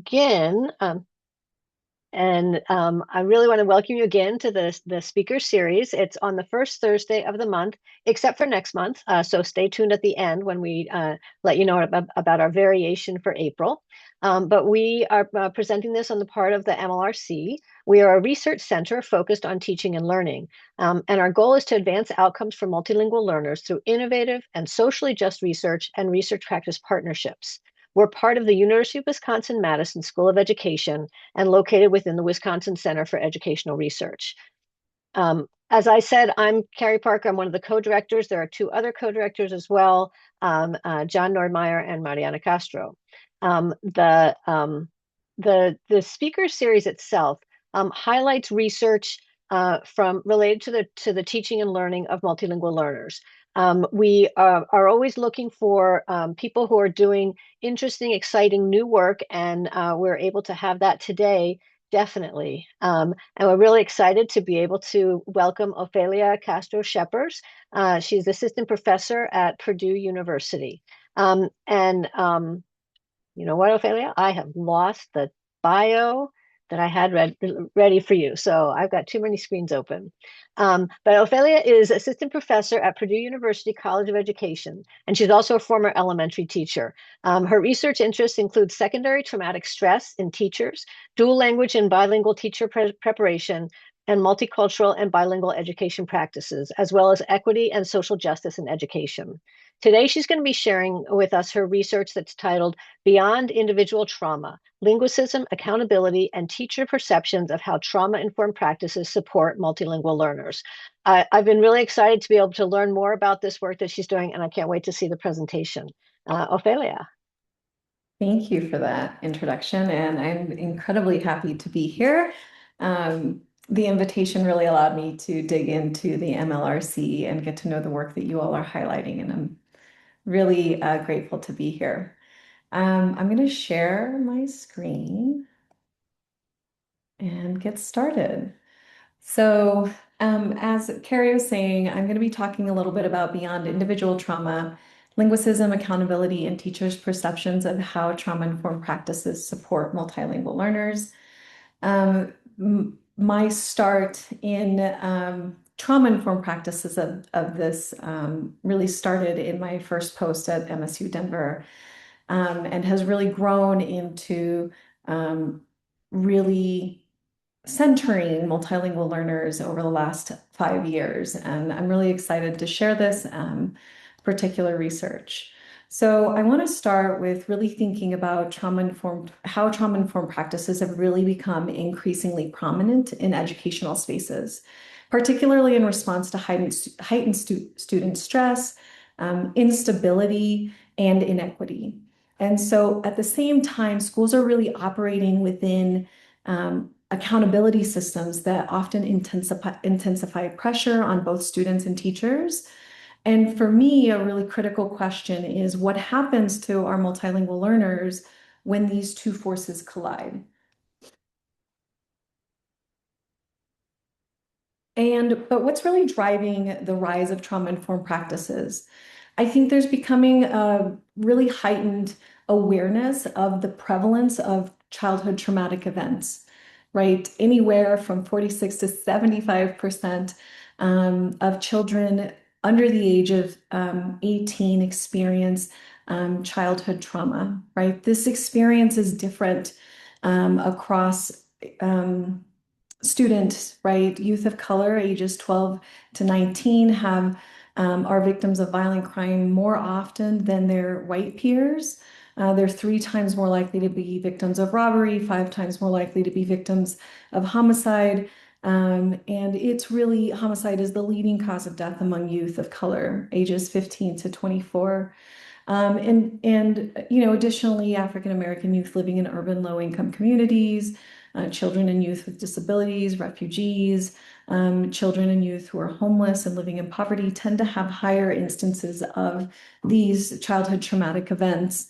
begin. I really want to welcome you again to the speaker series. It's on the first Thursday of the month, except for next month. So stay tuned at the end when we let you know about our variation for April. But we are presenting this on the part of the MLRC. We are a research center focused on teaching and learning. And our goal is to advance outcomes for multilingual learners through innovative and socially just research and research practice partnerships. We're part of the University of Wisconsin-Madison School of Education and located within the Wisconsin Center for Educational Research. As I said, I'm Carrie Parker. I'm one of the co-directors. There are two other co-directors as well, John Nordmeyer and Mariana Castro. The speaker series itself highlights research related to the teaching and learning of multilingual learners. We are always looking for people who are doing interesting, exciting new work, and we're able to have that today, definitely. And we're really excited to be able to welcome Ofelia Castro Schepers. She's assistant professor at Purdue University. You know what, Ophelia? I have lost the bio that I had ready for you. So I've got too many screens open. But Ophelia is assistant professor at Purdue University College of Education, and she's also a former elementary teacher. Her research interests include secondary traumatic stress in teachers, dual language and bilingual teacher preparation, and multicultural and bilingual education practices, as well as equity and social justice in education. Today, she's going to be sharing with us her research that's titled Beyond Individual Trauma, Linguicism, Accountability, and Teacher Perceptions of How Trauma-Informed Practices Support Multilingual Learners. I've been really excited to be able to learn more about this work that she's doing, and I can't wait to see the presentation. Ofelia. Thank you for that introduction, and I'm incredibly happy to be here. The invitation really allowed me to dig into the MLRC and get to know the work that you all are highlighting, and I'm really grateful to be here. I'm going to share my screen and get started. So, as Carrie was saying, I'm going to be talking a little bit about beyond individual trauma, linguicism, accountability, and teachers' perceptions of how trauma-informed practices support multilingual learners. My start in trauma-informed practices of this really started in my first post at MSU Denver, and has really grown into really centering multilingual learners over the last 5 years. And I'm really excited to share this particular research. So I want to start with really thinking about how trauma-informed practices have really become increasingly prominent in educational spaces, particularly in response to heightened student stress, instability, and inequity. And so at the same time, schools are really operating within accountability systems that often intensify pressure on both students and teachers. And for me, a really critical question is what happens to our multilingual learners when these two forces collide? But what's really driving the rise of trauma-informed practices? I think there's becoming a really heightened awareness of the prevalence of childhood traumatic events, right? Anywhere from 46 to 75% of children under the age of 18 experience childhood trauma, right? This experience is different across students, right? Youth of color, ages 12 to 19, are victims of violent crime more often than their white peers. They're 3 times more likely to be victims of robbery, 5 times more likely to be victims of homicide. And it's really, homicide is the leading cause of death among youth of color, ages 15 to 24. Additionally, African American youth living in urban low-income communities, children and youth with disabilities, refugees, children and youth who are homeless and living in poverty tend to have higher instances of these childhood traumatic events.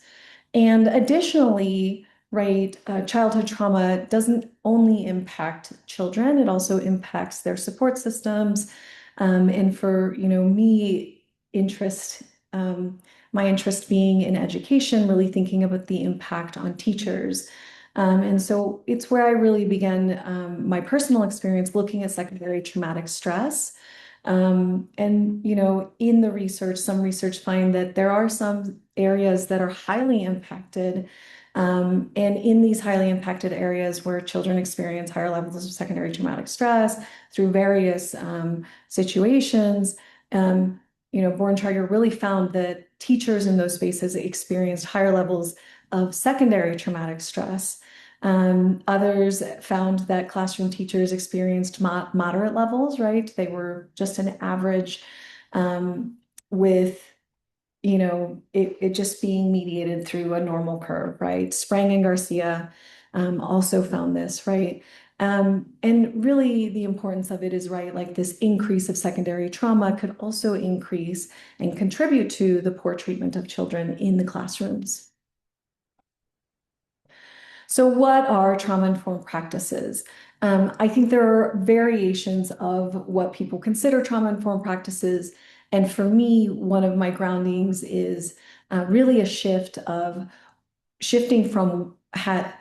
And additionally, right, childhood trauma doesn't only impact children, it also impacts their support systems. And for, me, my interest being in education, really thinking about the impact on teachers. And so it's where I really began my personal experience looking at secondary traumatic stress. And, in the research, some research find that there are some areas that are highly impacted. And in these highly impacted areas where children experience higher levels of secondary traumatic stress through various situations, Born Charter really found that teachers in those spaces experienced higher levels of secondary traumatic stress. Others found that classroom teachers experienced moderate levels, right? They were just an average with, it just being mediated through a normal curve, right? Sprang and Garcia also found this, right? And really the importance of it is, right, like this increase of secondary trauma could also increase and contribute to the poor treatment of children in the classrooms. So what are trauma-informed practices? I think there are variations of what people consider trauma-informed practices. And for me, one of my groundings is really a shifting from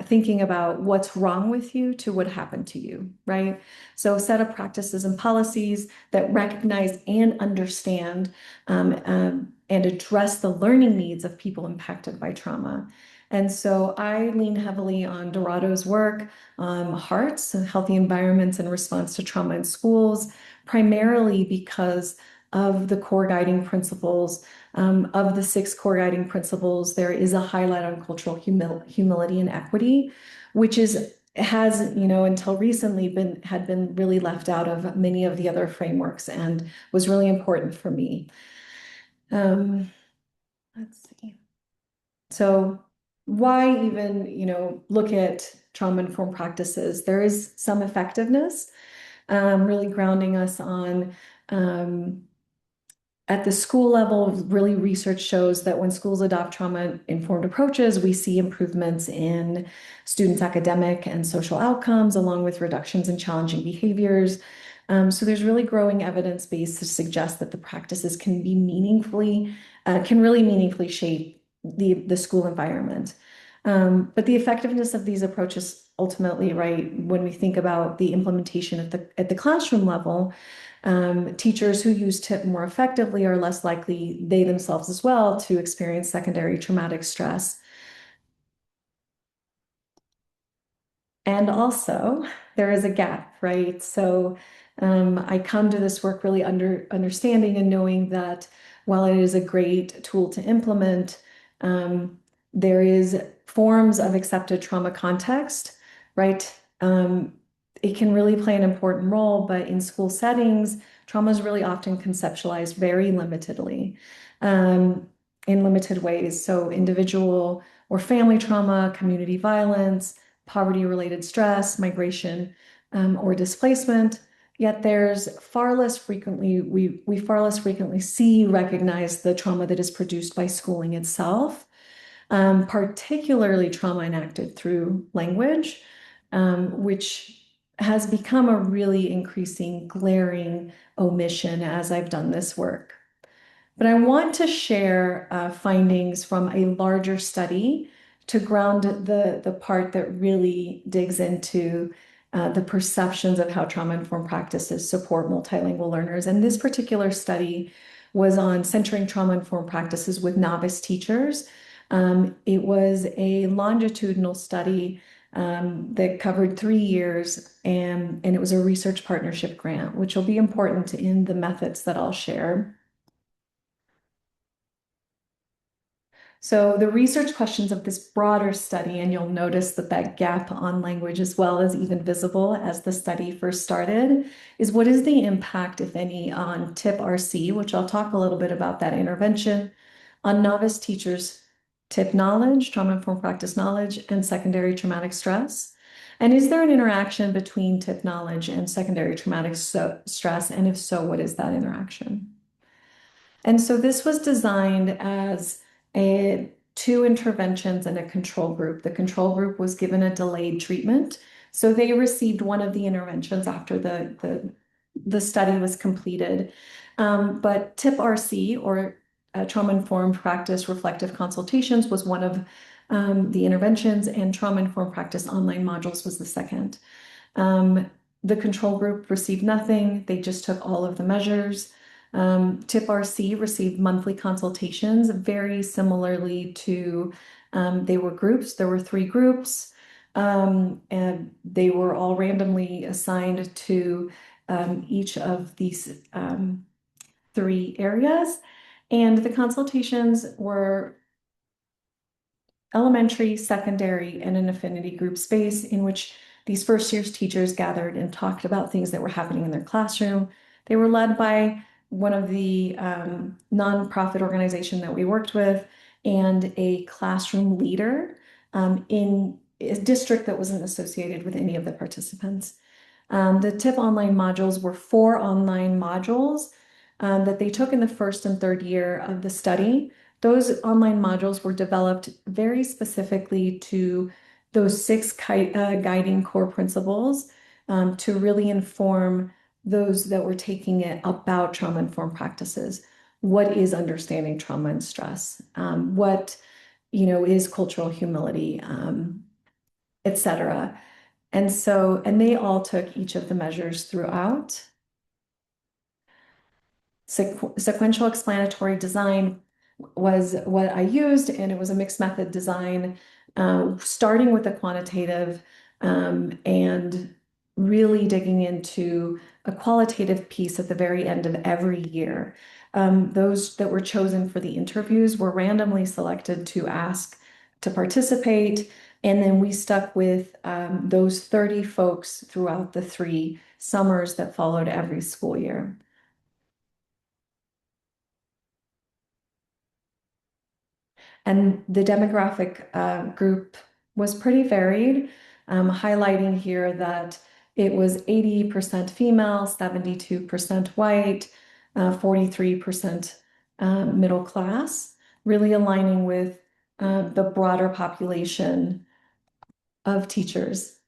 thinking about what's wrong with you to what happened to you, right? So set of practices and policies that recognize and understand and address the learning needs of people impacted by trauma. And so I lean heavily on Dorado's work, HEARTS, Healthy Environments in Response to Trauma in Schools, primarily because of the core guiding principles. Of the 6 core guiding principles, there is a highlight on cultural humility and equity, which has, until recently had been really left out of many of the other frameworks and was really important for me. Let's see. So why even, look at trauma-informed practices? There is some effectiveness, really grounding us on at the school level. Really, research shows that when schools adopt trauma-informed approaches, we see improvements in students' academic and social outcomes, along with reductions in challenging behaviors. So there's really growing evidence base to suggest that the practices can really meaningfully shape the school environment. But the effectiveness of these approaches ultimately, right, when we think about the implementation at the classroom level, teachers who use TIP more effectively are less likely, they themselves as well, to experience secondary traumatic stress. And also, there is a gap, right? So I come to this work really understanding and knowing that while it is a great tool to implement, there is forms of accepted trauma context, right? It can really play an important role, but in school settings, trauma is really often conceptualized very limitedly, in limited ways. So individual or family trauma, community violence, poverty-related stress, migration, or displacement. Yet there's far less frequently, we far less frequently recognize the trauma that is produced by schooling itself, particularly trauma enacted through language, which has become a really increasing, glaring omission as I've done this work. But I want to share findings from a larger study to ground the part that really digs into the perceptions of how trauma-informed practices support multilingual learners. And this particular study was on centering trauma-informed practices with novice teachers. It was a longitudinal study that covered 3 years, and it was a research partnership grant, which will be important in the methods that I'll share. So the research questions of this broader study, and you'll notice that gap on language as well is even visible as the study first started, is what is the impact, if any, on TIP-RC, which I'll talk a little bit about that intervention, on novice teachers' TIP knowledge, trauma-informed practice knowledge, and secondary traumatic stress? And is there an interaction between TIP knowledge and secondary traumatic stress? And if so, what is that interaction? And so this was designed as 2 interventions and a control group. The control group was given a delayed treatment. So they received one of the interventions after the study was completed. But TIP-RC, or trauma-informed practice reflective consultations, was one of The interventions and trauma-informed practice online modules was the second. The control group received nothing. They just took all of the measures. TIP RC received monthly consultations, very similarly to they were groups. There were 3 groups, and they were all randomly assigned to each of these 3 areas. And the consultations were elementary, secondary, and an affinity group space in which these first year's teachers gathered and talked about things that were happening in their classroom. They were led by one of the nonprofit organization that we worked with and a classroom leader in a district that wasn't associated with any of the participants. The TIP online modules were 4 online modules that they took in the first and third year of the study. Those online modules were developed very specifically to those 6 guiding core principles to really inform those that were taking it about trauma-informed practices. What is understanding trauma and stress? What, is cultural humility, etc. And they all took each of the measures throughout. Sequential explanatory design was what I used, and it was a mixed method design, starting with the quantitative and really digging into a qualitative piece at the very end of every year. Those that were chosen for the interviews were randomly selected to ask to participate, and then we stuck with those 30 folks throughout the 3 summers that followed every school year. And the demographic group was pretty varied, highlighting here that it was 80% female, 72% white, 43% middle class, really aligning with the broader population of teachers.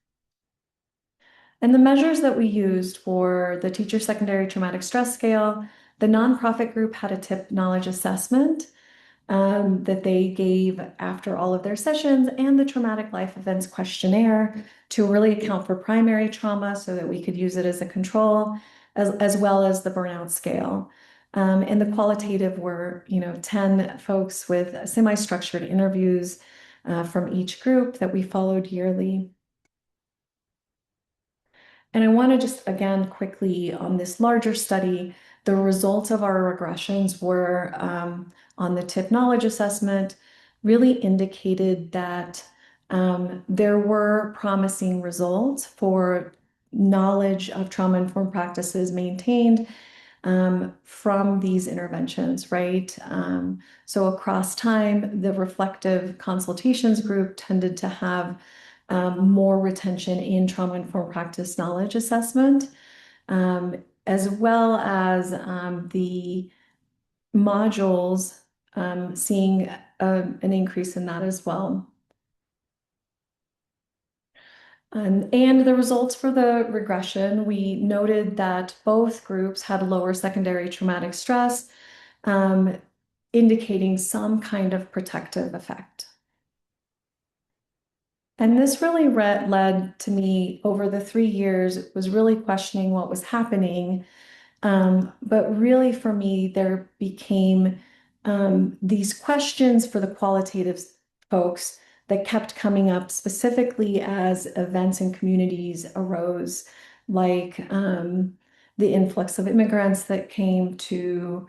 And the measures that we used for the teacher secondary traumatic stress scale, the nonprofit group had a TIP knowledge assessment that they gave after all of their sessions, and the traumatic life events questionnaire to really account for primary trauma so that we could use it as a control, as well as the burnout scale. And the qualitative were, 10 folks with semi-structured interviews from each group that we followed yearly. And I want to just, again, quickly on this larger study, the results of our regressions were on the TIP knowledge assessment, really indicated that there were promising results for knowledge of trauma-informed practices maintained from these interventions, right? So across time, the reflective consultations group tended to have more retention in trauma-informed practice knowledge assessment, as well as the modules seeing an increase in that as well. And the results for the regression, we noted that both groups had lower secondary traumatic stress, indicating some kind of protective effect. And this really led to me over the 3 years, was really questioning what was happening. But really for me, there became these questions for the qualitative folks that kept coming up specifically as events and communities arose, like the influx of immigrants that came to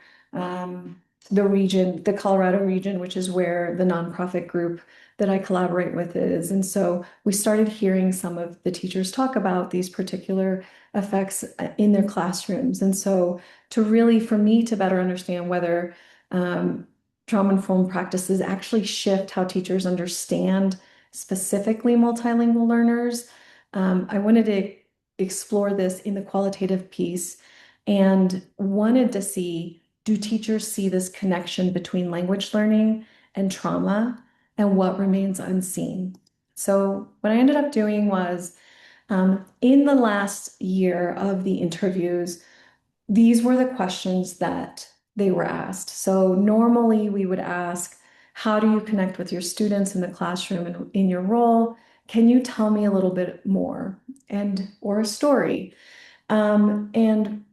the region, the Colorado region, which is where the nonprofit group that I collaborate with is. And so we started hearing some of the teachers talk about these particular effects in their classrooms. And so to really, for me to better understand whether trauma-informed practices actually shift how teachers understand specifically multilingual learners, I wanted to explore this in the qualitative piece and wanted to see, do teachers see this connection between language learning and trauma, and what remains unseen? So what I ended up doing was, in the last year of the interviews, these were the questions that they were asked. So normally we would ask, How do you connect with your students in the classroom and in your role? Can you tell me a little bit more and or a story? And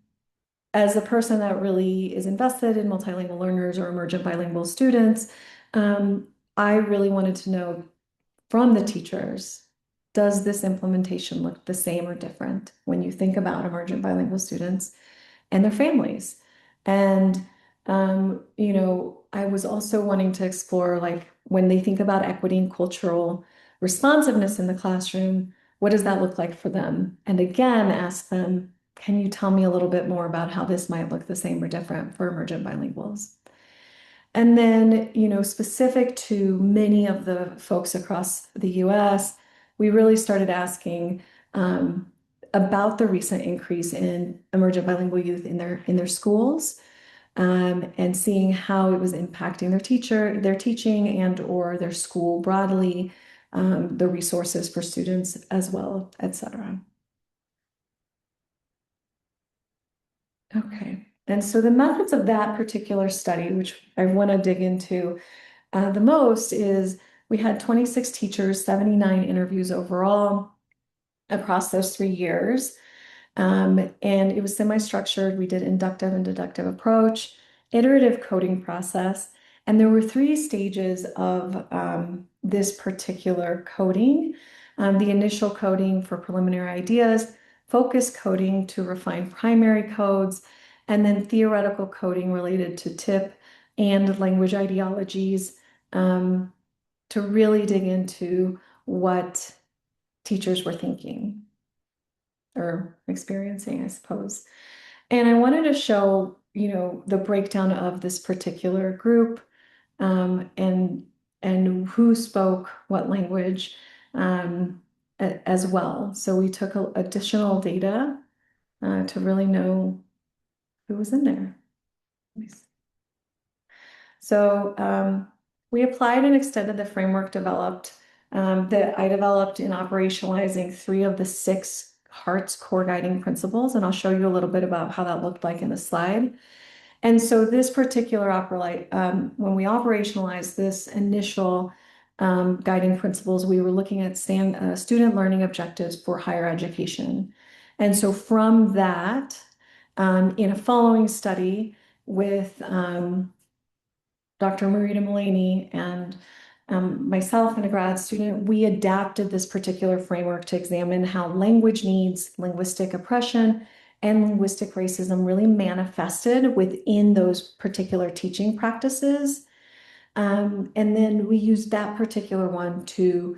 as a person that really is invested in multilingual learners or emergent bilingual students, um, I really wanted to know from the teachers, does this implementation look the same or different when you think about emergent bilingual students and their families? And, I was also wanting to explore like when they think about equity and cultural responsiveness in the classroom, what does that look like for them? And again, ask them, can you tell me a little bit more about how this might look the same or different for emergent bilinguals? And then, specific to many of the folks across the US, we really started asking about the recent increase in emergent bilingual youth in their schools, and seeing how it was impacting their teaching and or their school broadly, the resources for students as well, et cetera. Okay. And so the methods of that particular study, which I want to dig into the most, is we had 26 teachers, 79 interviews overall across those 3 years. And it was semi-structured. We did inductive and deductive approach, iterative coding process. And there were 3 stages of this particular coding. The initial coding for preliminary ideas, focus coding to refine primary codes, and then theoretical coding related to tip and language ideologies, to really dig into what teachers were thinking or experiencing, I suppose. And I wanted to show, the breakdown of this particular group, and who spoke what language, as well. So we took additional data to really know who was in there. So we applied and extended the framework that I developed in operationalizing 3 of the 6 Heart's core guiding principles. And I'll show you a little bit about how that looked like in the slide. And so this particular when we operationalized this initial guiding principles, we were looking at student learning objectives for higher education. And so from that, in a following study with Dr. Marita Mullaney and myself and a grad student, we adapted this particular framework to examine how language needs, linguistic oppression, and linguistic racism really manifested within those particular teaching practices. And then we used that particular one to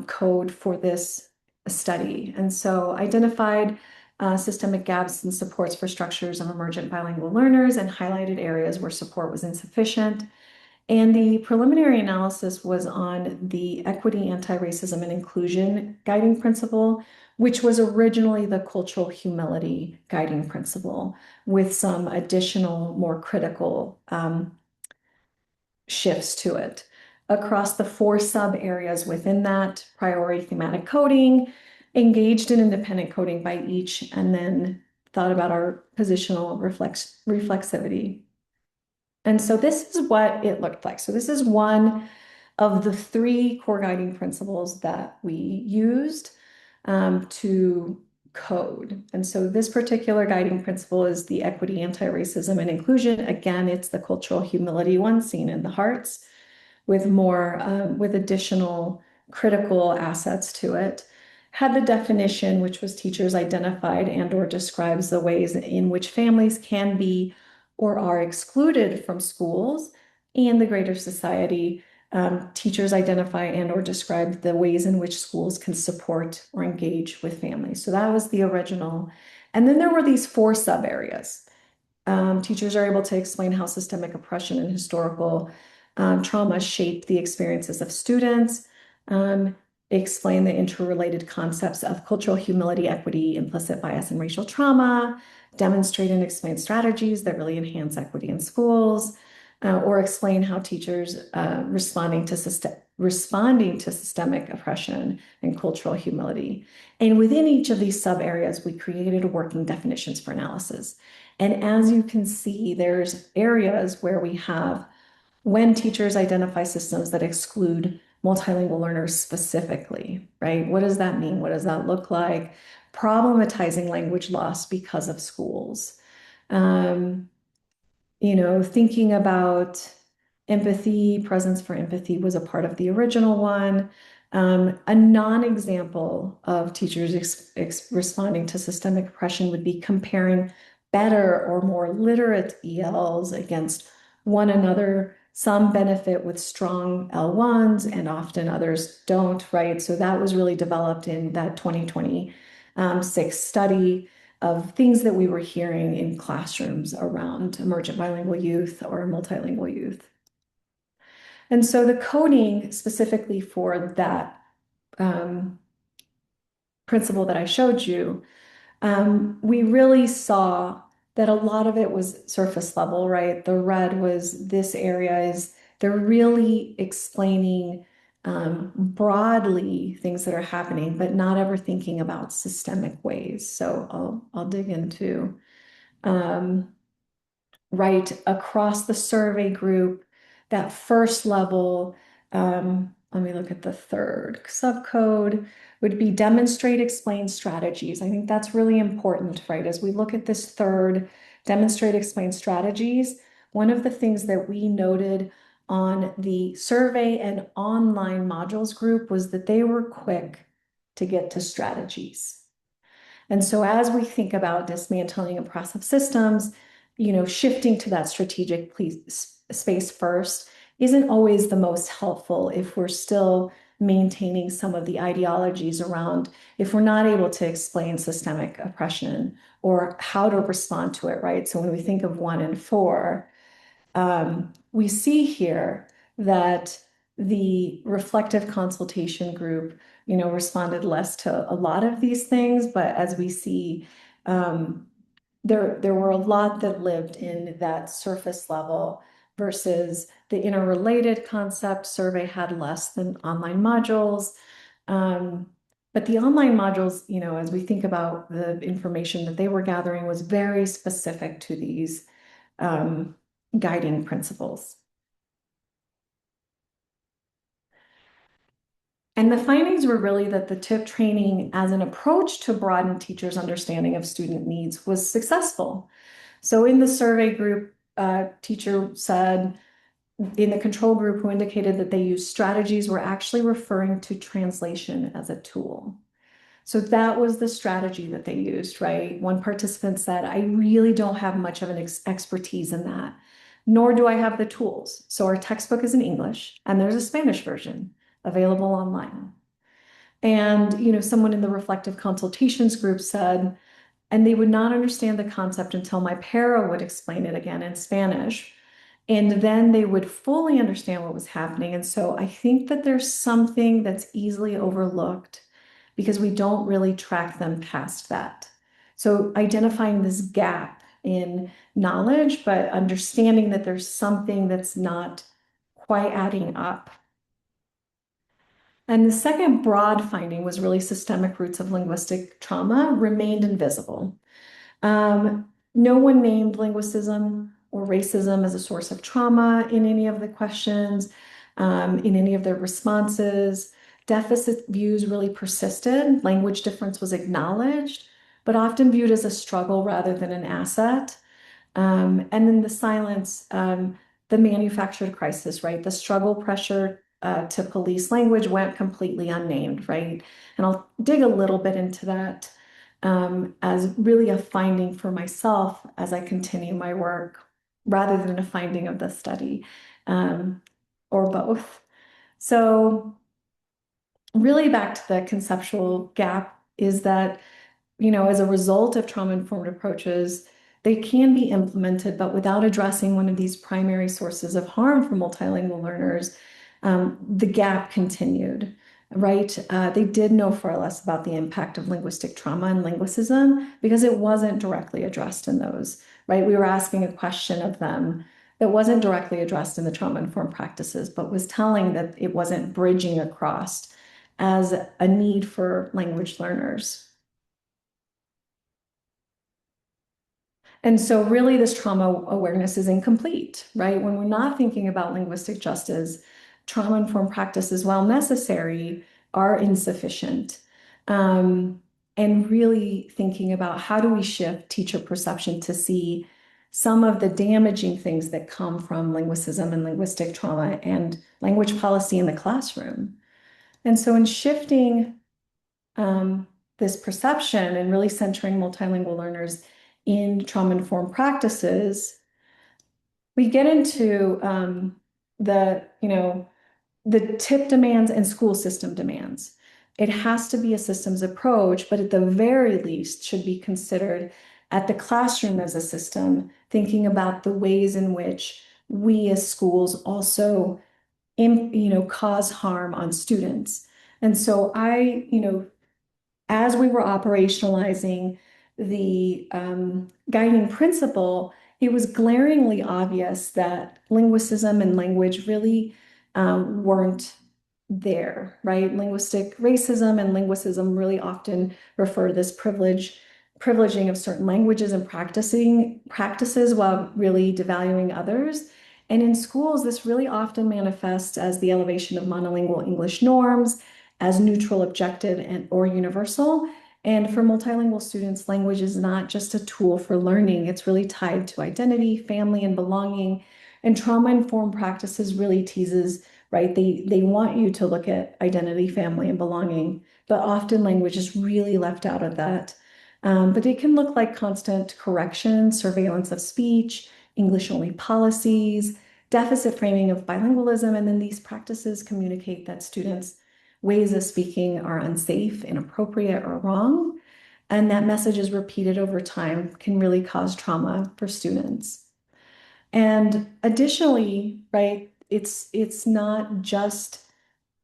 code for this study. And so identified systemic gaps and supports for structures of emergent bilingual learners and highlighted areas where support was insufficient. And the preliminary analysis was on the equity, anti-racism, and inclusion guiding principle, which was originally the cultural humility guiding principle, with some additional, more critical shifts to it. Across the 4 sub areas within that, priority thematic coding, engaged in independent coding by each, and then thought about our positional reflexivity. And so this is what it looked like. So this is one of the 3 core guiding principles that we used to code. And so this particular guiding principle is the equity, anti-racism, and inclusion. Again, it's the cultural humility one seen in the hearts with with additional critical assets to it. Had the definition, which was teachers identified and or describes the ways in which families can be or are excluded from schools and the greater society. Teachers identify and or describe the ways in which schools can support or engage with families. So that was the original. And then there were these 4 sub areas. Teachers are able to explain how systemic oppression and historical trauma shape the experiences of students, explain the interrelated concepts of cultural humility, equity, implicit bias, and racial trauma, demonstrate and explain strategies that really enhance equity in schools, or explain how teachers responding to systemic oppression and cultural humility. And within each of these sub areas, we created working definitions for analysis. And as you can see, there's areas where we have when teachers identify systems that exclude multilingual learners specifically, right? What does that mean? What does that look like? Problematizing language loss because of schools. Um, Thinking about empathy, presence for empathy was a part of the original one. A non-example of teachers responding to systemic oppression would be comparing better or more literate ELs against one another. Some benefit with strong L1s and often others don't, right? So that was really developed in that 2026 study of things that we were hearing in classrooms around emergent bilingual youth or multilingual youth. And so the coding specifically for that principle that I showed you, we really saw that a lot of it was surface level, right? The red was this area is they're really explaining broadly things that are happening, but not ever thinking about systemic ways. So I'll dig into um, right across the survey group, that first level. Let me look at the third subcode would be demonstrate, explain strategies. I think that's really important, right? As we look at this third, demonstrate, explain strategies, one of the things that we noted on the survey and online modules group was that they were quick to get to strategies. And so as we think about dismantling oppressive systems, shifting to that strategic space first isn't always the most helpful if we're still maintaining some of the ideologies around if we're not able to explain systemic oppression or how to respond to it, right? So when we think of 1 and 4, we see here that the reflective consultation group, responded less to a lot of these things, but as we see, there were a lot that lived in that surface level versus the interrelated concept survey had less than online modules. But the online modules, as we think about the information that they were gathering, was very specific to these guiding principles. And the findings were really that the TIP training as an approach to broaden teachers' understanding of student needs was successful. So in the survey group, teacher said in the control group who indicated that they used strategies were actually referring to translation as a tool. So that was the strategy that they used, right? One participant said, I really don't have much of an expertise in that, nor do I have the tools. So our textbook is in English and there's a Spanish version available online. And, someone in the reflective consultations group said, and they would not understand the concept until my para would explain it again in Spanish. And then they would fully understand what was happening. And so I think that there's something that's easily overlooked because we don't really track them past that. So identifying this gap in knowledge, but understanding that there's something that's not quite adding up. And the second broad finding was really systemic roots of linguistic trauma remained invisible. No one named linguicism or racism as a source of trauma in any of the questions, in any of their responses. Deficit views really persisted. Language difference was acknowledged, but often viewed as a struggle rather than an asset. And then the silence, the manufactured crisis, right? The struggle pressure to police language went completely unnamed, right? And I'll dig a little bit into that as really a finding for myself as I continue my work rather than a finding of the study or both. So really back to the conceptual gap is that, as a result of trauma-informed approaches, they can be implemented, but without addressing one of these primary sources of harm for multilingual learners, the gap continued, right? They did know far less about the impact of linguistic trauma and linguicism because it wasn't directly addressed in those, right? We were asking a question of them that wasn't directly addressed in the trauma-informed practices, but was telling that it wasn't bridging across as a need for language learners. And so really this trauma awareness is incomplete, right? When we're not thinking about linguistic justice, trauma-informed practices, while necessary, are insufficient. Um, and really thinking about how do we shift teacher perception to see some of the damaging things that come from linguicism and linguistic trauma and language policy in the classroom. And so in shifting um, this perception and really centering multilingual learners in trauma-informed practices, we get into the tip demands and school system demands. It has to be a systems approach, but at the very least should be considered at the classroom as a system, thinking about the ways in which we as schools also cause harm on students. And so as we were operationalizing the guiding principle, it was glaringly obvious that linguicism and language really weren't there, right? Linguistic racism and linguicism really often refer to this privileging of certain languages and practices while really devaluing others. And in schools, this really often manifests as the elevation of monolingual English norms, as neutral, objective, and or universal. And for multilingual students, language is not just a tool for learning. It's really tied to identity, family, and belonging. And trauma-informed practices really teases, right? They want you to look at identity, family, and belonging, but often language is really left out of that. But it can look like constant correction, surveillance of speech, English-only policies, deficit framing of bilingualism, and then these practices communicate that students' ways of speaking are unsafe, inappropriate, or wrong. And that message is repeated over time, can really cause trauma for students. And additionally, right, it's not just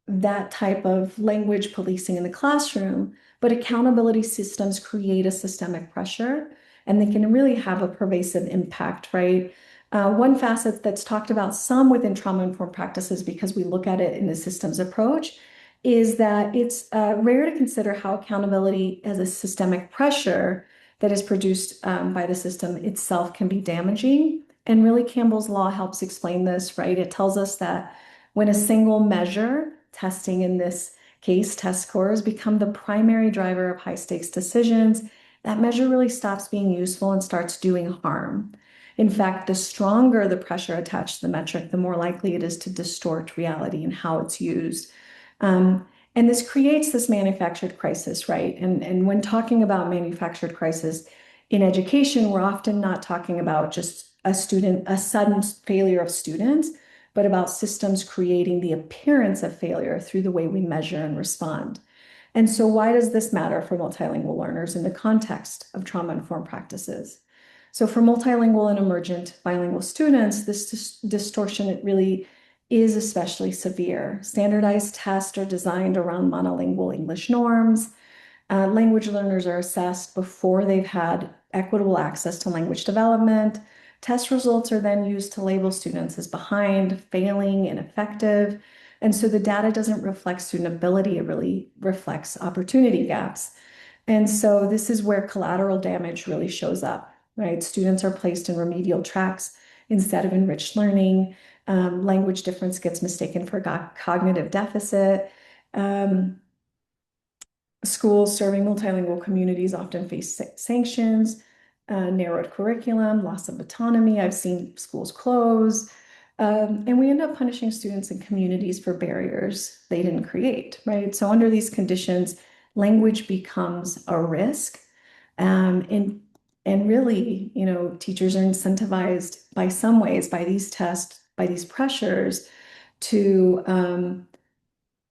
that type of language policing in the classroom, but accountability systems create a systemic pressure and they can really have a pervasive impact, right? One facet that's talked about some within trauma-informed practices because we look at it in a systems approach is that it's rare to consider how accountability as a systemic pressure that is produced by the system itself can be damaging. And really Campbell's law helps explain this, right? It tells us that when a single measure, testing in this case, test scores, become the primary driver of high stakes decisions, that measure really stops being useful and starts doing harm. In fact, the stronger the pressure attached to the metric, the more likely it is to distort reality and how it's used. And this creates this manufactured crisis, right? And when talking about manufactured crisis in education, we're often not talking about just a sudden failure of students, but about systems creating the appearance of failure through the way we measure and respond. And so why does this matter for multilingual learners in the context of trauma-informed practices? So for multilingual and emergent bilingual students, this distortion, it really is especially severe. Standardized tests are designed around monolingual English norms. Language learners are assessed before they've had equitable access to language development. Test results are then used to label students as behind, failing, ineffective. And so the data doesn't reflect student ability, it really reflects opportunity gaps. And so this is where collateral damage really shows up, right? Students are placed in remedial tracks instead of enriched learning. Language difference gets mistaken for cognitive deficit. Schools serving multilingual communities often face sanctions, narrowed curriculum, loss of autonomy. I've seen schools close. And we end up punishing students and communities for barriers they didn't create, right? So under these conditions, language becomes a risk. And really, teachers are incentivized by some ways, by these tests, by these pressures to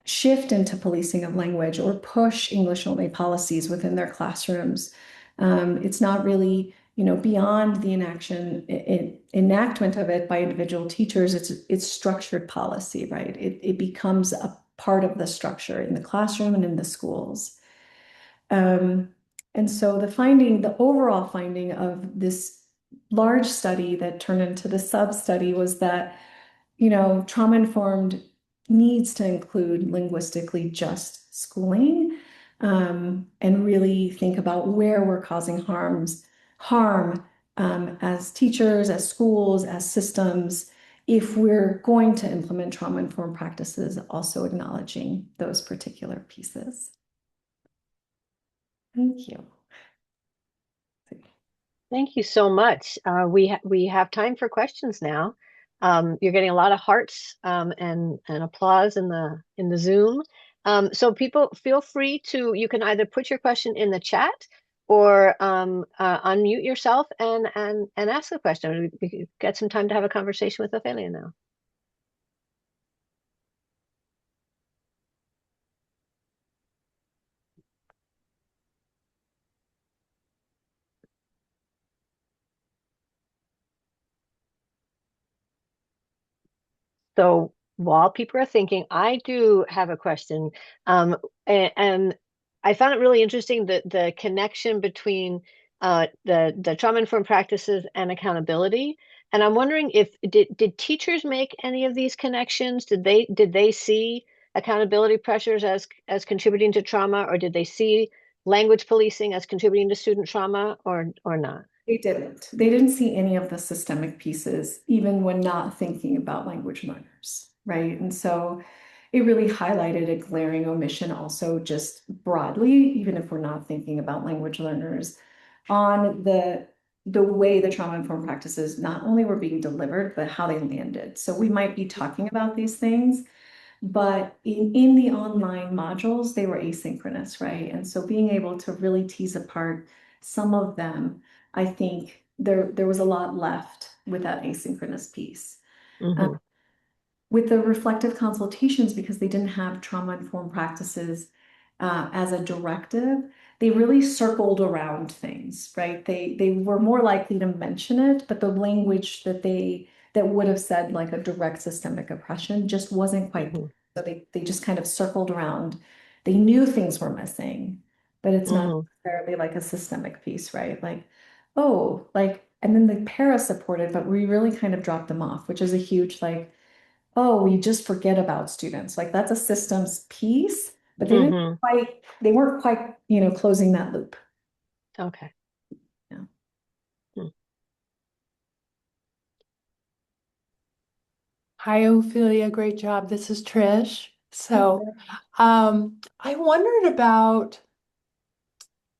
shift into policing of language or push English-only policies within their classrooms. It's not really, beyond the enactment of it by individual teachers. It's structured policy, right? It becomes a part of the structure in the classroom and in the schools. And so the overall finding of this large study that turned into the sub-study was that trauma-informed needs to include linguistically just schooling, and really think about where we're causing harm as teachers, as schools, as systems, if we're going to implement trauma-informed practices, also acknowledging those particular pieces. Thank you. Thank you so much. We have time for questions now. You're getting a lot of hearts and applause in the Zoom. So people feel free to, you can either put your question in the chat or unmute yourself and ask the question. We could get some time to have a conversation with Ophelia now. So while people are thinking, I do have a question. And I found it really interesting the connection between the trauma-informed practices and accountability. And I'm wondering if did teachers make any of these connections? Did they see accountability pressures as contributing to trauma, or did they see language policing as contributing to student trauma, or not? They didn't. They didn't see any of the systemic pieces, even when not thinking about language learners, right? And so it really highlighted a glaring omission also just broadly, even if we're not thinking about language learners, on the way the trauma-informed practices not only were being delivered, but how they landed. So we might be talking about these things, but in the online modules, they were asynchronous, right? And so being able to really tease apart some of them, I think there was a lot left with that asynchronous piece. Mm-hmm. With the reflective consultations, because they didn't have trauma-informed practices as a directive, they really circled around things, right? They were more likely to mention it, but the language that would have said like a direct systemic oppression just wasn't quite. Mm-hmm. So they just kind of circled around. They knew things were missing, but it's not Mm-hmm. necessarily like a systemic piece, right? Like, oh, like, and then the para supported, but we really kind of dropped them off, which is a huge like, oh, we just forget about students. Like that's a systems piece, but Mm-hmm. they weren't quite, closing that loop. Okay. Yeah. Hmm. Hi, Ophelia. Great job. This is Trish. I wondered about,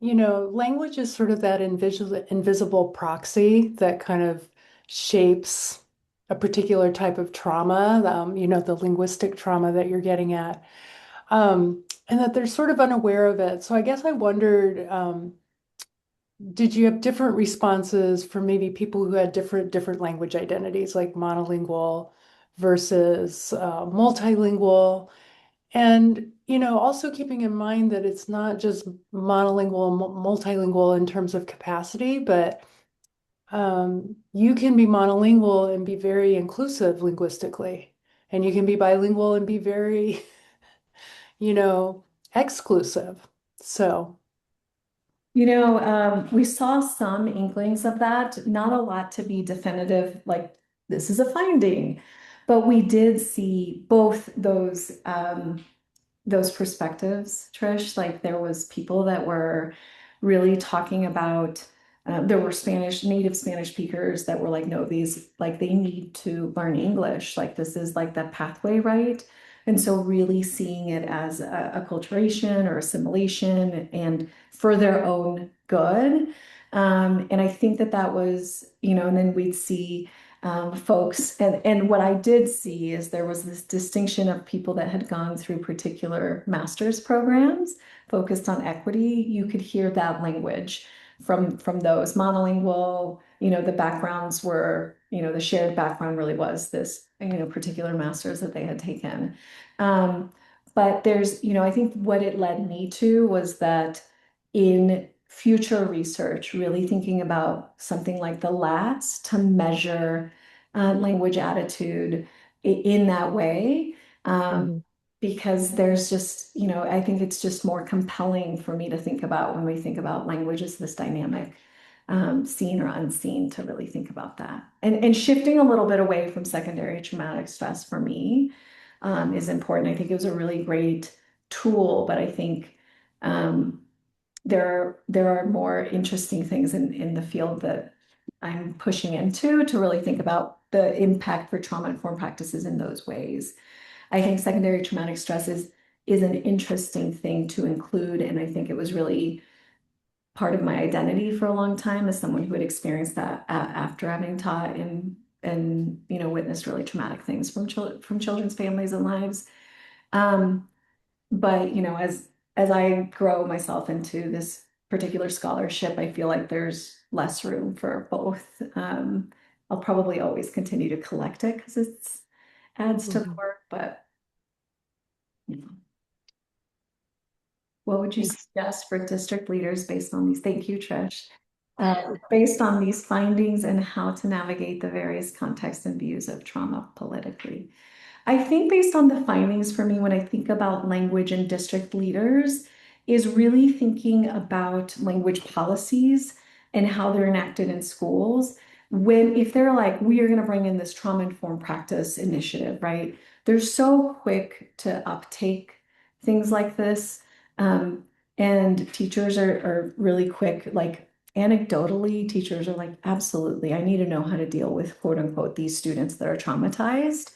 language is sort of that invisible proxy that kind of shapes a particular type of trauma, the linguistic trauma that you're getting at, and that they're sort of unaware of it. So I guess I wondered, did you have different responses for maybe people who had different language identities, like monolingual versus multilingual? And, also keeping in mind that it's not just monolingual, multilingual in terms of capacity, but you can be monolingual and be very inclusive linguistically, and you can be bilingual and be very, you know, exclusive. So, We saw some inklings of that, not a lot to be definitive, like this is a finding, but we did see both those perspectives, Trish. Like there was people that were really talking about, there were native Spanish speakers that were like, no, these, like they need to learn English. Like this is like that pathway, right? And so really seeing it as a acculturation or assimilation and for their own good. And I think that was, and then we'd see folks. And what I did see is there was this distinction of people that had gone through particular master's programs focused on equity. You could hear that language from those monolingual, the backgrounds were, the shared background really was this, particular master's that they had taken. But there's, I think what it led me to was that in future research, really thinking about something like the LATs to measure language attitude in that way. Um, Mm-hmm. because there's just, I think it's just more compelling for me to think about when we think about language as this dynamic, seen or unseen, to really think about that. And shifting a little bit away from secondary traumatic stress for me is important. I think it was a really great tool, but I think there are more interesting things in the field that I'm pushing into to really think about the impact for trauma-informed practices in those ways. I think secondary traumatic stress is an interesting thing to include, and I think it was really part of my identity for a long time as someone who had experienced that after having taught and witnessed really traumatic things from children's families and lives. Um, but as I grow myself into this particular scholarship, I feel like there's less room for both. I'll probably always continue to collect it because it's adds to the Mhm. work, but you know, what would you Thanks. suggest for district leaders based on these? Thank you, Trish. Based on these findings and how to navigate the various contexts and views of trauma politically. I think based on the findings for me, when I think about language and district leaders, is really thinking about language policies and how they're enacted in schools. If they're like, we are going to bring in this trauma-informed practice initiative, right? They're so quick to uptake things like this. Um, and teachers are really quick, like anecdotally, teachers are like, absolutely, I need to know how to deal with quote unquote these students that are traumatized.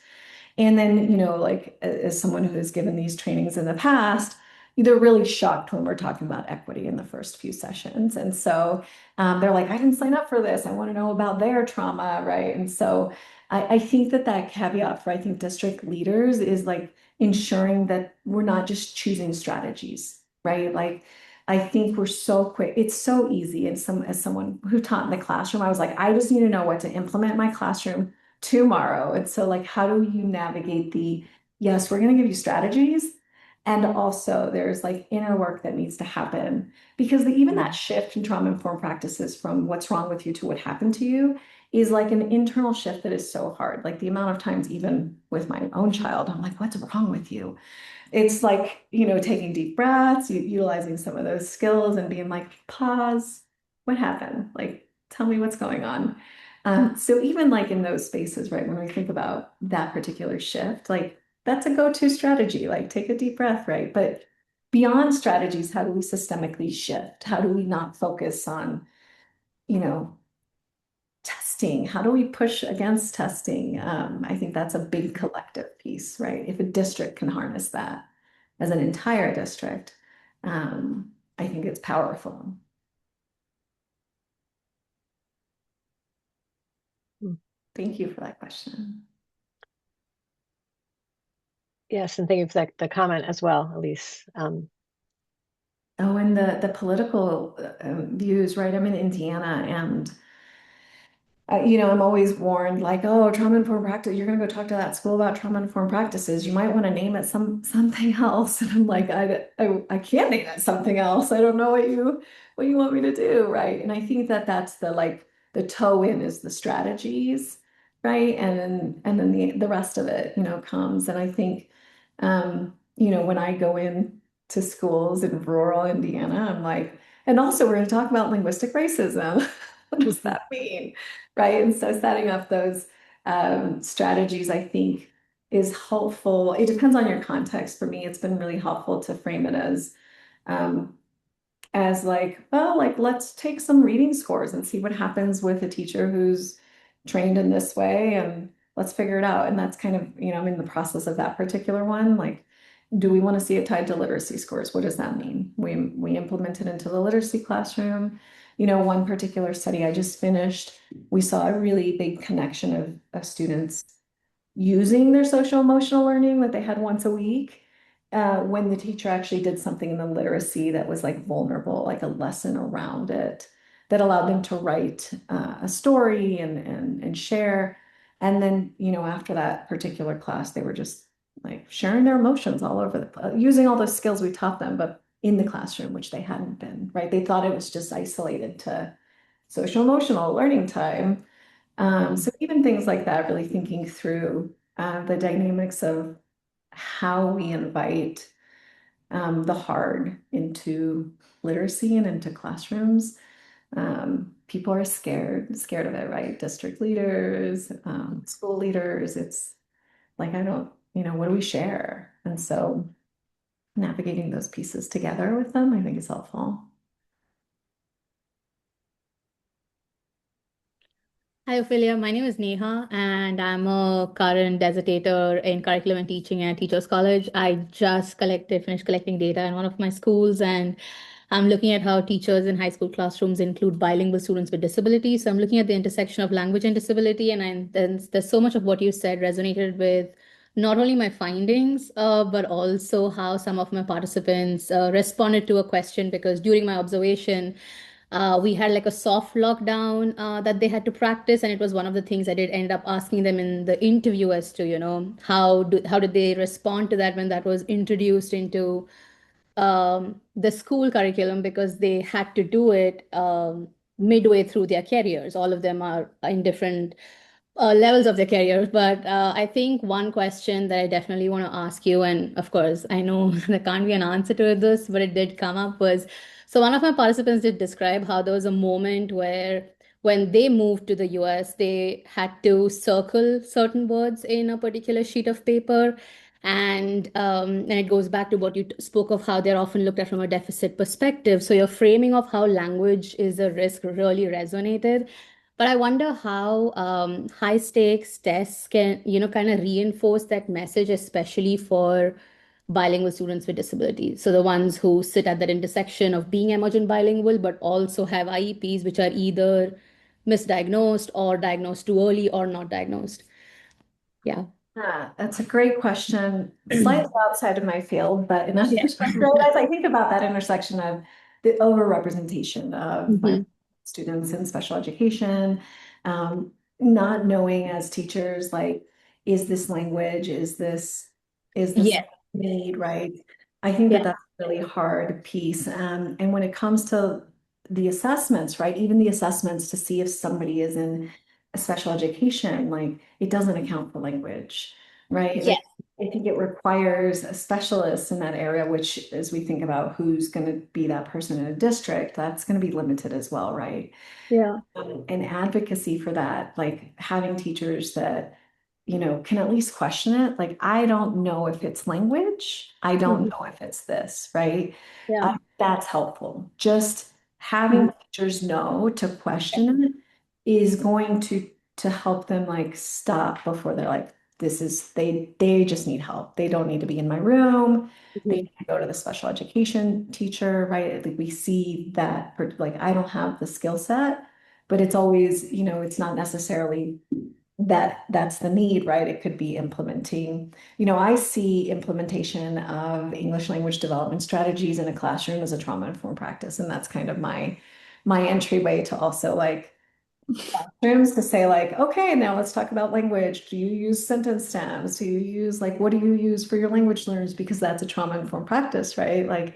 And then, like as someone who has given these trainings in the past, they're really shocked when we're talking about equity in the first few sessions. And so they're like, I didn't sign up for this. I want to know about their trauma, right? And so I think that caveat for, I think, district leaders is like ensuring that we're not just choosing strategies, right? Like, I think we're so quick. It's so easy. And as someone who taught in the classroom, I was like, I just need to know what to implement in my classroom tomorrow. And so, like, how do you navigate yes, we're going to give you strategies. And also, there's like inner work that needs to happen because even that Mhm. shift in trauma-informed practices from what's wrong with you to what happened to you is like an internal shift that is so hard. Like, the amount of times, even with my own child, I'm like, what's wrong with you? It's like, taking deep breaths, utilizing some of those skills and being like, pause, what happened? Like, tell me what's going on. So even like in those spaces, right, when we think about that particular shift, like that's a go-to strategy, like take a deep breath, right? But beyond strategies, how do we systemically shift? How do we not focus on, you know, testing? How do we push against testing? I think that's a big collective piece, right? If a district can harness that as an entire district, I think it's powerful. Mm. Thank you for that question. Yes, and thank you for the comment as well, Elise. Oh, and the political views, right? I'm in Indiana, and I'm always warned, like, oh, trauma-informed practice. You're going to go talk to that school about trauma-informed practices. You might want to name it something else. And I'm like, I can't name it something else. I don't know what you want me to do, right? And I think that's the toe in is the strategies, right? And then the rest of it, comes. And I think, when I go in to schools in rural Indiana, I'm like, and also we're going to talk about linguistic racism. What does that mean? Right? And so setting up those strategies, I think, is helpful. It depends on your context. For me, it's been really helpful to frame it um, as like, well, like let's take some reading scores and see what happens with a teacher who's trained in this way, and let's figure it out. And that's kind of, I'm in the process of that particular one. Like, do we want to see it tied to literacy scores? What does that mean? We implement it into the literacy classroom. One particular study I just finished, we saw a really big connection of students using their social emotional learning that they had once a week when the teacher actually did something in the literacy that was like vulnerable, like a lesson around it that allowed them to write a story and share. And then, after that particular class, they were just like sharing their emotions all over using all those skills we taught them, but in the classroom, which they hadn't been, right? They thought it was just isolated to social emotional learning time. So even things like that, really thinking through the dynamics of how we invite the hard into literacy and into classrooms. People are scared of it, right? District leaders, school leaders. It's like, I don't, what do we share? And so navigating those pieces together with them, I think is helpful. Hi, Ophelia. My name is Neha, and I'm a current dissertator in curriculum and teaching at Teachers College. I just finished collecting data in one of my schools, and I'm looking at how teachers in high school classrooms include bilingual students with disabilities. So I'm looking at the intersection of language and disability, and there's so much of what you said resonated with not only my findings, but also how some of my participants responded to a question because during my observation, we had like a soft lockdown that they had to practice, and it was one of the things I did end up asking them in the interview as to, how did they respond to that when that was introduced into the school curriculum because they had to do it midway through their careers. All of them are in different levels of their careers. But I think one question that I definitely want to ask you, and of course, I know there can't be an answer to this, but it did come up was so one of my participants did describe how there was a moment where when they moved to the US, they had to circle certain words in a particular sheet of paper. And it goes back to what you spoke of how they're often looked at from a deficit perspective. So your framing of how language is a risk really resonated. But I wonder how high stakes tests can, kind of reinforce that message, especially for bilingual students with disabilities. So the ones who sit at that intersection of being emergent bilingual, but also have IEPs, which are either misdiagnosed or diagnosed too early or not diagnosed. Yeah. Yeah, that's a great question. Slightly outside of my field, but in Yeah. as I think about that intersection of the overrepresentation of my Hmm. students in special education, not knowing as teachers, like, is this language, is this Yes. need, right? I think that Yeah. that's a really hard piece. And when it comes to the assessments, right, even the assessments to see if somebody is in special education, like it doesn't account for language, right? Like Yes. I think it requires a specialist in that area, which as we think about who's going to be that person in a district, that's going to be limited as well, right? Yeah. And advocacy for that, like having teachers that, can at least question it. Like, I don't know if it's language. I don't Mhm. know if it's this, right? Yeah. That's helpful. Just Mhm. having teachers know to question it is going to help them like stop before they're like, they just need help. They don't need to be in my room. They Mhm. need to go to the special education teacher, right? Like we see that, like I don't have the skill set, but it's always, it's not necessarily that's the need, right? It could be implementing, I see implementation of English language development strategies in a classroom as a trauma-informed practice. And that's kind of my entryway to also like classrooms to say like, okay, now let's talk about language. Do you use sentence stems? Do you use like, what do you use for your language learners? Because that's a trauma-informed practice, right? Like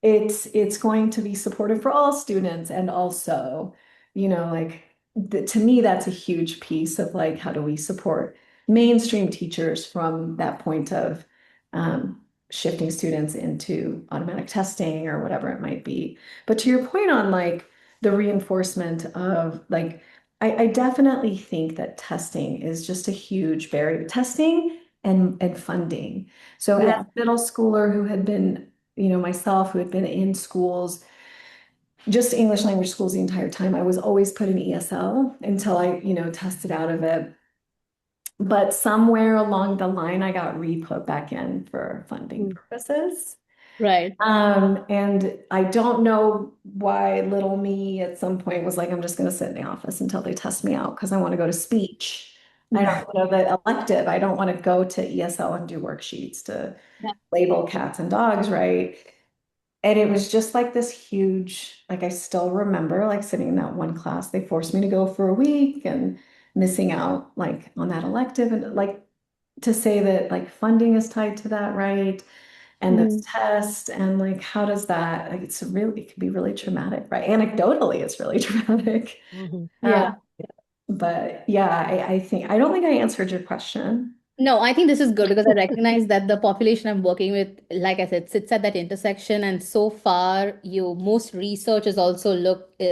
it's going to be supportive for all students and also, like to me that's a huge piece of like how do we support mainstream teachers from that point of shifting students into automatic testing or whatever it might be. But to your point on like the reinforcement of like I definitely think that testing is just a huge barrier. Testing and funding. So as Yeah. a middle schooler who had been myself who had been in schools, just English language schools the entire time, I was always put in ESL until I, tested out of it. But somewhere along the line, I got re-put back in for funding Mhm. purposes. Right. And I don't know why little me at some point was like, I'm just going to sit in the office until they test me out because I want to go to speech. I don't, the elective, I don't want to go to ESL and do worksheets to Yeah. label cats and dogs, right? And it was just like this huge, like I still remember like sitting in that one class. They forced me to go for a week and missing out like on that elective and like to say that like funding is tied to that, right? And this Mhm. test and like how does that like it can be really traumatic, right? Anecdotally, it's really traumatic. Mhm. Uh, Yeah. but yeah, I don't think I answered your question. No, I think this is good because I recognize that the population I'm working with, like I said, sits at that intersection. And so far, most research is also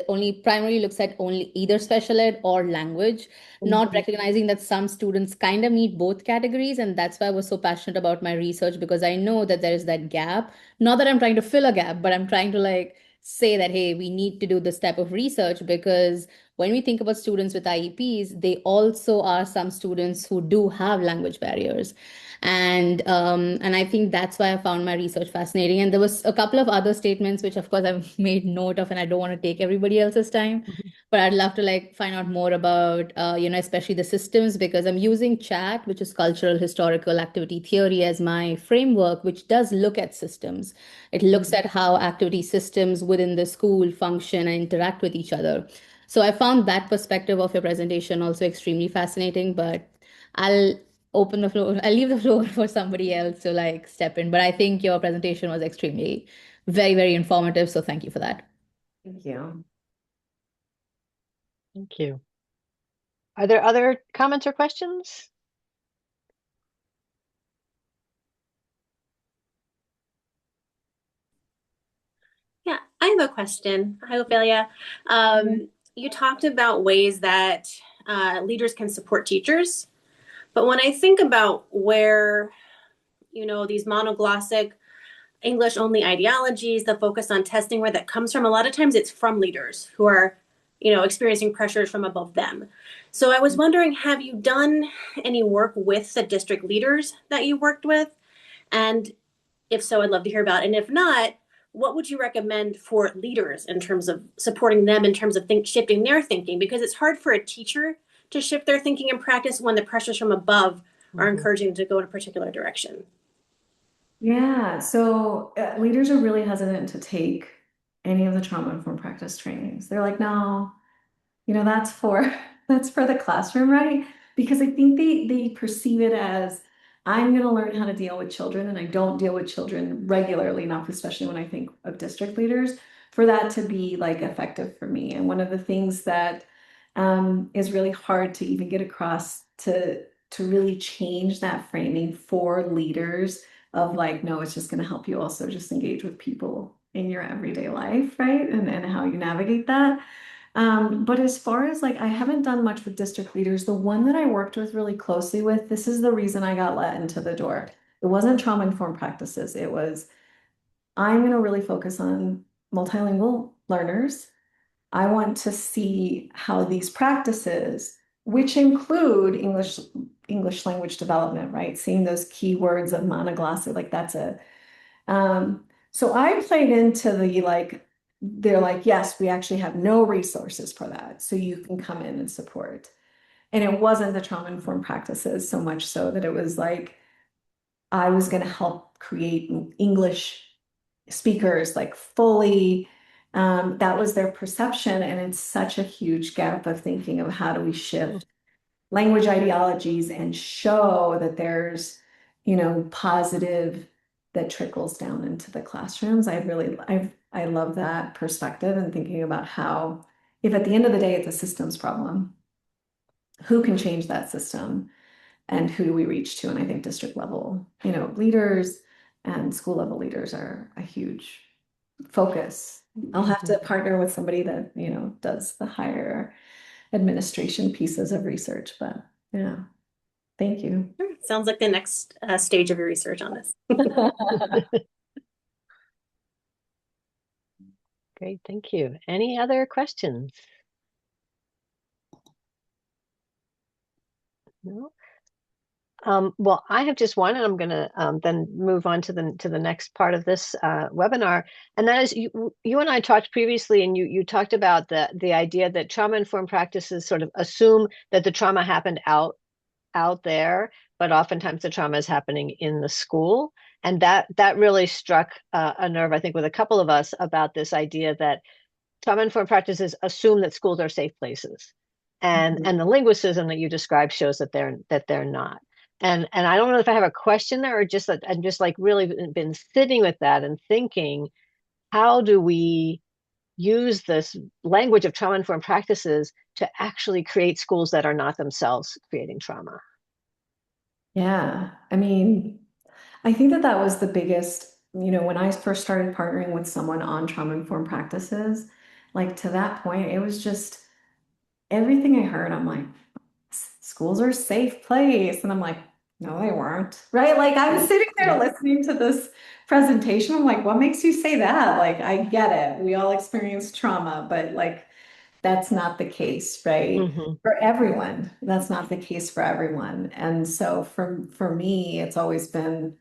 only primarily looks at only either special ed or language, not Mhm. recognizing that some students kind of meet both categories. And that's why I was so passionate about my research because I know that there is that gap. Not that I'm trying to fill a gap, but I'm trying to like say that, hey, we need to do this type of research because when we think about students with IEPs, they also are some students who do have language barriers. And I think that's why I found my research fascinating. And there was a couple of other statements which of course I've made note of, and I don't want to take everybody else's time, Mhm. but I'd love to like find out more about especially the systems, because I'm using chat, which is cultural historical activity theory, as my framework, which does look at systems. It looks Mhm. at how activity systems within the school function and interact with each other. So I found that perspective of your presentation also extremely fascinating, but I'll open the floor, I'll leave the floor for somebody else to like step in. But I think your presentation was extremely, very, very informative. So thank you for that. Thank you. Thank you. Are there other comments or questions? Yeah, I have a question. Hi, Ofelia. You talked about ways that leaders can support teachers, but when I think about where, these monoglossic English only ideologies, the focus on testing, where that comes from, a lot of times it's from leaders who are, experiencing pressures from above them. So I was wondering, have you done any work with the district leaders that you worked with? And if so, I'd love to hear about it. And if not, what would you recommend for leaders in terms of supporting them in terms of shifting their thinking? Because it's hard for a teacher to shift their thinking and practice when the pressures from above are Mhm. encouraging them to go in a particular direction. Yeah, so leaders are really hesitant to take any of the trauma-informed practice trainings. They're like, no, that's for that's for the classroom, right? Because I think they perceive it as I'm going to learn how to deal with children, and I don't deal with children regularly enough, especially when I think of district leaders, for that to be like effective for me. And one of the things that is really hard to even get across to really change that framing for leaders of like, no, it's just going to help you also just engage with people in your everyday life, right? And how you navigate that. But as far as like, I haven't done much with district leaders. The one that I worked with really closely with, this is the reason I got let into the door. It wasn't trauma-informed practices. It was, I'm going to really focus on multilingual learners. I want to see how these practices, which include English language development, right? Seeing those keywords of monoglossy, like that's so I played into the like, they're like, yes, we actually have no resources for that. So you can come in and support. And it wasn't the trauma-informed practices so much so that it was like I was going to help create English speakers like fully. That was their perception. And it's such a huge gap of thinking of how do we shift language ideologies and show that there's, positive that trickles down into the classrooms. I love that perspective and thinking about how, if at the end of the day it's a systems problem, who can change that system and who do we reach to? And I think district level, leaders and school level leaders are a huge focus. I'll have to partner with somebody that, does the higher administration pieces of research, but yeah, thank you. Sounds like the next stage of your research on this. Great, thank you. Any other questions? No? Well, I have just one, and I'm going to then move on to the next part of this webinar, and that is you and I talked previously, and you talked about the idea that trauma-informed practices sort of assume that the trauma happened out there, but oftentimes the trauma is happening in the school, and that really struck a nerve, I think, with a couple of us about this idea that trauma-informed practices assume that schools are safe places, and the linguicism that you described shows that they're not. And I don't know if I have a question there or just that I'm just like really been sitting with that and thinking, how do we use this language of trauma-informed practices to actually create schools that are not themselves creating trauma? Yeah, I mean, I think that that was the biggest, when I first started partnering with someone on trauma-informed practices, like to that point, it was just everything I heard, I'm like, schools are a safe place. And I'm like, no, they weren't. Right? Like I was sitting there Yeah. listening to this presentation. I'm like, what makes you say that? Like, I get it. We all experience trauma, but like that's not the case, right? Hmm. For everyone, that's not the case for everyone. And so for me, it's always been,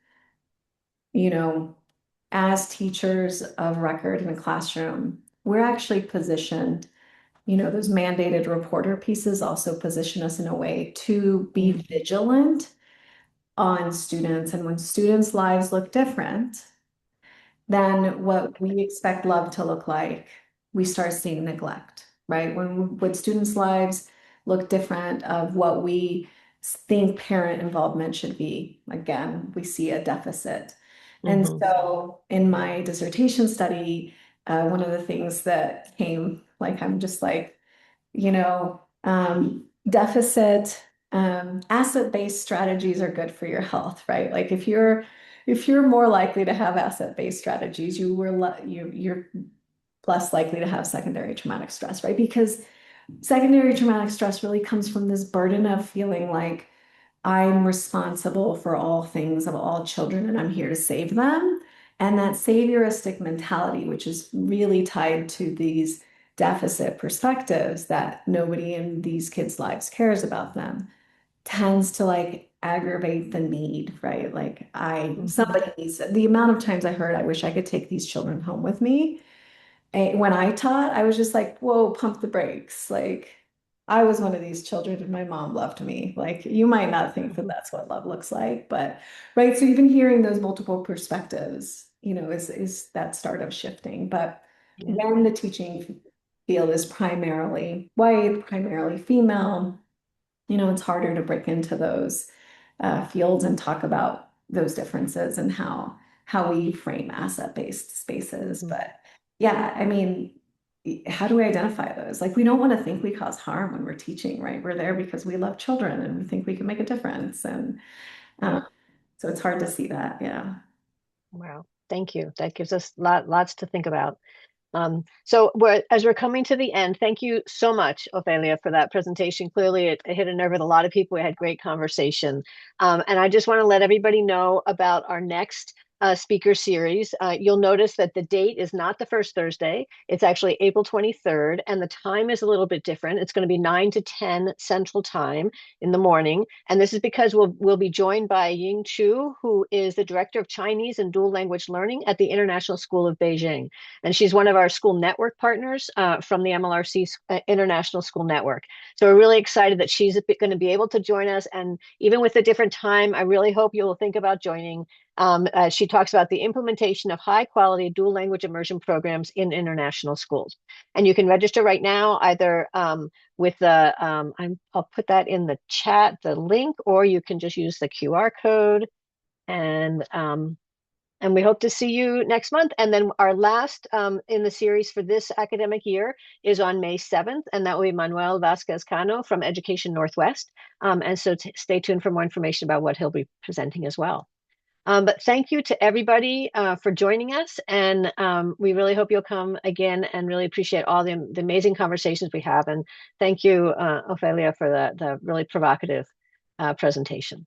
you know, as teachers of record in a classroom, we're actually positioned, those mandated reporter pieces also position us in a way to be vigilant on students. And when students' lives look different than what we expect love to look like, we start seeing neglect, right? When students' lives look different of what we think parent involvement should be, again, we see a deficit. And Hmm. so in my dissertation study, one of the things that came, like, I'm just like, deficit, asset-based strategies are good for your health, right? Like if you're more likely to have asset-based strategies, you're less likely to have secondary traumatic stress, right? Because secondary traumatic stress really comes from this burden of feeling like I'm responsible for all things of all children and I'm here to save them. And that savioristic mentality, which is really tied to these deficit perspectives that nobody in these kids' lives cares about them, tends to like aggravate the need, right? Like Hmm. somebody needs, the amount of times I heard, I wish I could take these children home with me. And when I taught, I was just like, whoa, pump the brakes. Like, I was one of these children and my mom loved me. Like, you might not think that Hmm. that's what love looks like, but right. So even hearing those multiple perspectives, is that start of shifting. But Yeah. when the teaching field is primarily white, primarily female, it's harder to break into those fields and talk about those differences and how we frame asset-based spaces. Hmm. But yeah, I mean, how do we identify those? Like, we don't want to think we cause harm when we're teaching, right? We're there because we love children and we think we can make a difference. And Yeah. so it's hard to see that. Yeah. Wow. Thank you. That gives us lots to think about. So as we're coming to the end, thank you so much, Ophelia, for that presentation. Clearly, it hit a nerve with a lot of people. We had great conversation. And I just want to let everybody know about our next speaker series. You'll notice that the date is not the first Thursday. It's actually April 23rd, and the time is a little bit different. It's going to be 9 to 10 Central Time in the morning. And this is because we'll be joined by Ying Chu, who is the Director of Chinese and Dual Language Learning at the International School of Beijing. And she's one of our school network partners from the MLRC International School Network. So we're really excited that she's going to be able to join us. And even with a different time, I really hope you'll think about joining. She talks about the implementation of high quality dual language immersion programs in international schools. And you can register right now either with the, I'll put that in the chat, the link, or you can just use the QR code. And we hope to see you next month. And then our last in the series for this academic year is on May 7th, and that will be Manuel Vasquez Cano from Education Northwest. And so stay tuned for more information about what he'll be presenting as well. But thank you to everybody for joining us. And we really hope you'll come again and really appreciate all the amazing conversations we have. And thank you, Ophelia, for the really provocative presentation.